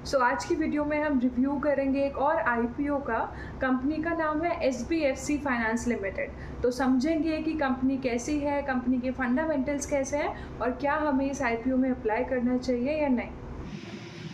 सो आज की वीडियो में हम रिव्यू करेंगे एक और आईपीओ का। कंपनी का नाम है एसबीएफसी फाइनेंस लिमिटेड। तो समझेंगे कि कंपनी कैसी है, कंपनी के फंडामेंटल्स कैसे हैं और क्या हमें इस आईपीओ में अप्लाई करना चाहिए या नहीं।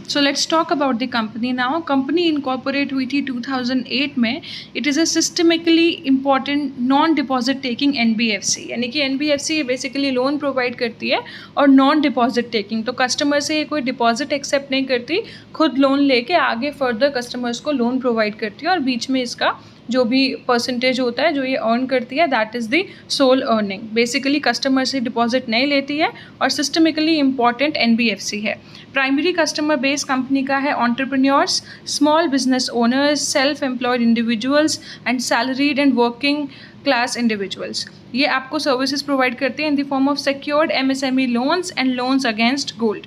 So let's talk about the company now. Company incorporate हुई थी 2008 में. It is a systemically important non-deposit taking NBFC. यानी कि NBFC बेसिकली लोन प्रोवाइड करती है और नॉन डिपॉजिट टेकिंग, तो कस्टमर से कोई डिपॉजिट एक्सेप्ट नहीं करती, खुद लोन लेके आगे फर्दर कस्टमर्स को लोन प्रोवाइड करती है और बीच में इसका जो भी परसेंटेज होता है जो ये अर्न करती है that is the sole earning. Basically customer से डिपॉजिट नहीं लेती है और सिस्टमिकली इम्पॉर्टेंट NBFC है। प्राइमरी कस्टमर बेस कंपनी का है entrepreneurs, small business owners, self employed individuals and salaried and working class individuals. ये आपको सर्विसेज प्रोवाइड करते हैं in the form of secured MSME loans and loans against gold.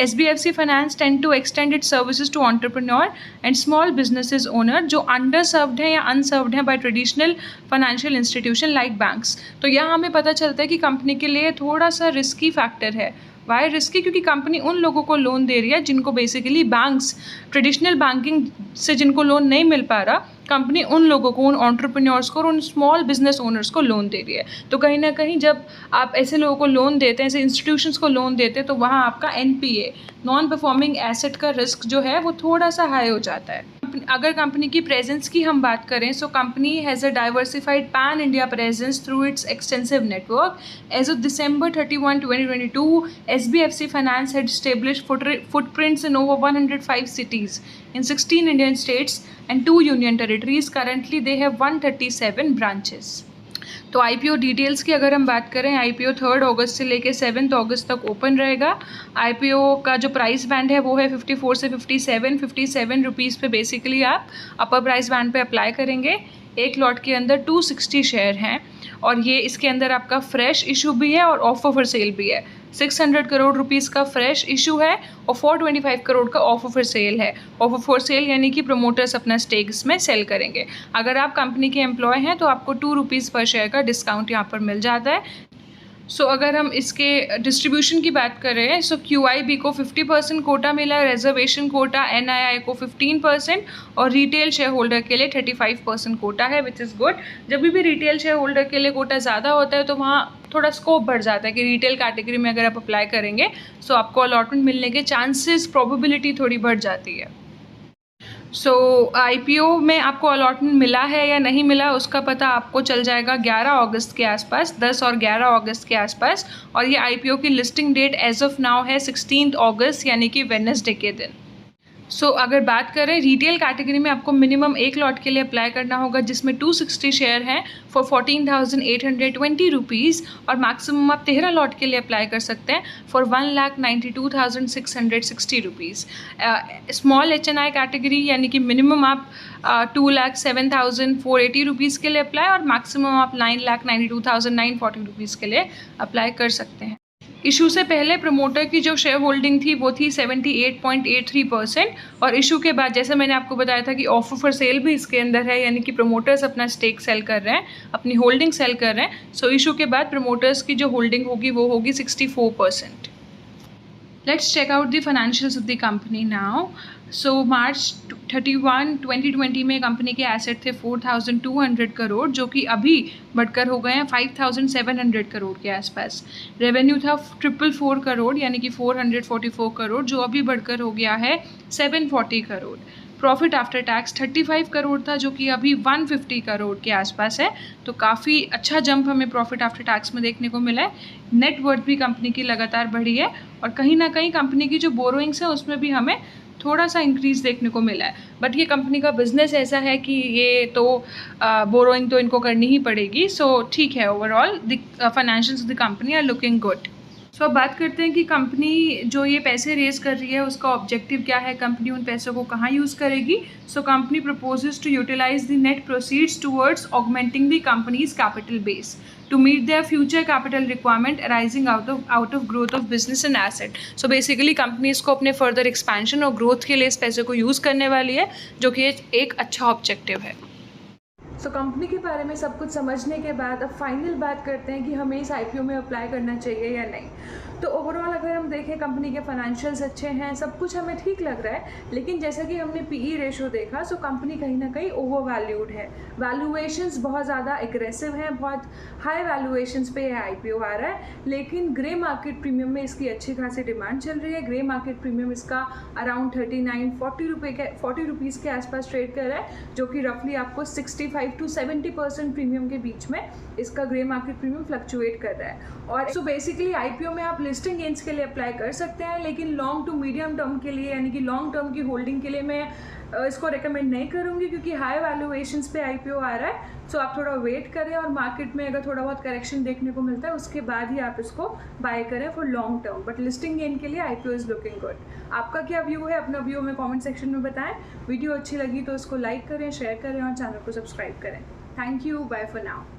SBFC Finance tend to extend its services to entrepreneur and small businesses owner जो underserved हैं या unserved हैं by traditional financial institution like banks। तो यहाँ हमें पता चलता है कि कंपनी के लिए थोड़ा सा रिस्की फैक्टर है। Why risky? क्योंकि कंपनी उन लोगों को लोन दे रही है जिनको बेसिकली बैंक्स, ट्रेडिशनल बैंकिंग से जिनको लोन नहीं मिल पा रहा, कंपनी उन लोगों को, उन एंटरप्रेन्योर्स को और उन स्मॉल बिजनेस ओनर्स को लोन दे रही है। तो कहीं ना कहीं जब आप ऐसे लोगों को लोन देते हैं, ऐसे इंस्टीट्यूशंस को लोन देते हैं, तो वहाँ आपका NPA, नॉन परफॉर्मिंग एसेट का रिस्क जो है वो थोड़ा सा हाई हो जाता है। अगर कंपनी की प्रेजेंस की हम बात करें, so company has a diversified pan India presence through its extensive network. As of December 31, 2022, SBFC Finance had established footprints in over 105 cities in 16 Indian states and 2 union territories. Currently, they have 137 branches. तो IPO details की अगर हम बात करें, IPO 3 अगस्त से लेकर 7 अगस्त तक open रहेगा। IPO का जो प्राइस बैंड है वो है 54 से 57 रुपीज़ पे बेसिकली आप अपर प्राइस बैंड पे अप्लाई करेंगे। एक लॉट के अंदर 260 शेयर हैं और ये इसके अंदर आपका फ्रेश इशू भी है और ऑफर फॉर सेल भी है। 600 करोड़ रुपीज़ का फ्रेश इशू है और 425 करोड़ का ऑफर फॉर सेल है। ऑफर फॉर सेल यानी कि प्रमोटर्स अपना स्टेक्स में सेल करेंगे। अगर आप कंपनी के एम्प्लॉय हैं तो आपको 2 रुपीज़ पर शेयर का डिस्काउंट यहाँ पर मिल जाता है। अगर हम इसके डिस्ट्रीब्यूशन की बात करें, QIB को 50% कोटा मिला, रिजर्वेशन कोटा NII को 15% और रिटेल शेयर होल्डर के लिए 35% कोटा है, विच इज़ गुड। जब भी रिटेल शेयर होल्डर के लिए कोटा ज़्यादा होता है तो वहाँ थोड़ा स्कोप बढ़ जाता है कि रिटेल कैटेगरी में अगर आप अप्लाई करेंगे आपको अलॉटमेंट मिलने के चांसेस, प्रोबेबिलिटी थोड़ी बढ़ जाती है। IPO में आपको अलॉटमेंट मिला है या नहीं मिला उसका पता आपको चल जाएगा 11 अगस्त के आसपास, 10 और 11 अगस्त के आसपास। और ये IPO की listing date as of now है 16 अगस्त यानी कि वेडनेसडे के दिन। अगर बात करें रिटेल कैटेगरी में, आपको मिनिमम एक लॉट के लिए अप्लाई करना होगा जिसमें 260 शेयर हैं फॉर 14,820 रुपीज़ और मैक्सिमम आप 13 लॉट के लिए अप्लाई कर सकते हैं for 1,92,660 rupees. Small HNI category यानी कि मिनिमम आप 2,07,480 रुपीज़ के लिए अप्लाई और मैक्सिमम आप 9,92,940 रुपीज़ के लिए अप्लाई कर सकते हैं। इशू से पहले प्रमोटर की जो शेयर होल्डिंग थी वो थी 78.83% और इशू के बाद जैसे मैंने आपको बताया था कि ऑफर फॉर सेल भी इसके अंदर है, यानी कि प्रमोटर्स अपना स्टेक सेल कर रहे हैं, अपनी होल्डिंग सेल कर रहे हैं। इशू के बाद प्रमोटर्स की जो होल्डिंग होगी वो होगी 64%। Let's check out the financials of the company now. March 31, 2020 में कंपनी के एसेट थे 4,200 करोड़ जो कि अभी बढ़कर हो गए हैं 5,700 करोड़ के आसपास। रेवेन्यू था 444 करोड़ यानी कि 444 करोड़ जो अभी बढ़कर हो गया है 740 crore. Profit after tax 35 crore था जो कि अभी 150 करोड़ के आसपास है। तो काफ़ी अच्छा जंप हमें प्रॉफिट आफ्टर टैक्स में देखने को मिला है। नेट वर्थ भी कंपनी की लगातार बढ़ी है और कहीं ना कहीं कंपनी की जो बोरोइंग्स है उसमें भी हमें थोड़ा सा इंक्रीज़ देखने को मिला है। बट ये कंपनी का बिजनेस ऐसा है कि ये तो बोरोइंग तो इनको करनी ही पड़ेगी। ठीक है, overall the financials of the company are looking good. अब बात करते हैं कि कंपनी जो ये पैसे रेज कर रही है उसका ऑब्जेक्टिव क्या है, कंपनी उन पैसों को कहाँ यूज़ करेगी। Company proposes to utilise the net proceeds towards augmenting the company's capital base to meet their future capital requirement arising out of growth of business and asset. Basically company इसको अपने further expansion और growth के लिए इस पैसे को use करने वाली है जो कि एक अच्छा ऑब्जेक्टिव है। कंपनी के बारे में सब कुछ समझने के बाद अब फाइनल बात करते हैं कि हमें इस IPO में अप्लाई करना चाहिए या नहीं। तो ओवरऑल अगर हम देखें कंपनी के फाइनेंशियल्स अच्छे हैं, सब कुछ हमें ठीक लग रहा है, लेकिन जैसा कि हमने पीई रेशो देखा, सो कंपनी कहीं ना कहीं ओवर वैल्यूड है। वैल्यूएशंस बहुत ज़्यादा एग्रेसिव हैं, बहुत हाई वैल्यूएशंस पे आईपीओ आ रहा है, लेकिन ग्रे मार्केट प्रीमियम में इसकी अच्छी खासी डिमांड चल रही है। ग्रे मार्केट प्रीमियम इसका अराउंड 40 रुपीज़ के आसपास ट्रेड कर रहा है, जो कि रफली आपको 65 to 70% प्रीमियम के बीच में इसका ग्रे मार्केट प्रीमियम फ्लक्चुएट कर रहा है। और सो बेसिकली आईपीओ में आप लिस्टिंग गेन्स के लिए अप्लाई कर सकते हैं, लेकिन लॉन्ग टू मीडियम टर्म के लिए, यानी कि लॉन्ग टर्म की होल्डिंग के लिए मैं इसको रेकमेंड नहीं करूँगी, क्योंकि हाई वैल्यूएशंस पे आईपीओ आ रहा है। सो आप थोड़ा वेट करें, और मार्केट में अगर थोड़ा बहुत करेक्शन देखने को मिलता है उसके बाद ही आप इसको बाय करें for long term. But listing gain के लिए आईपीओ इज़ लुकिंग गुड। आपका क्या व्यू है, अपना व्यू में कमेंट सेक्शन में बताएं। वीडियो अच्छी लगी तो इसको लाइक करें, शेयर करें और चैनल को सब्सक्राइब करें। Thank you, bye for now.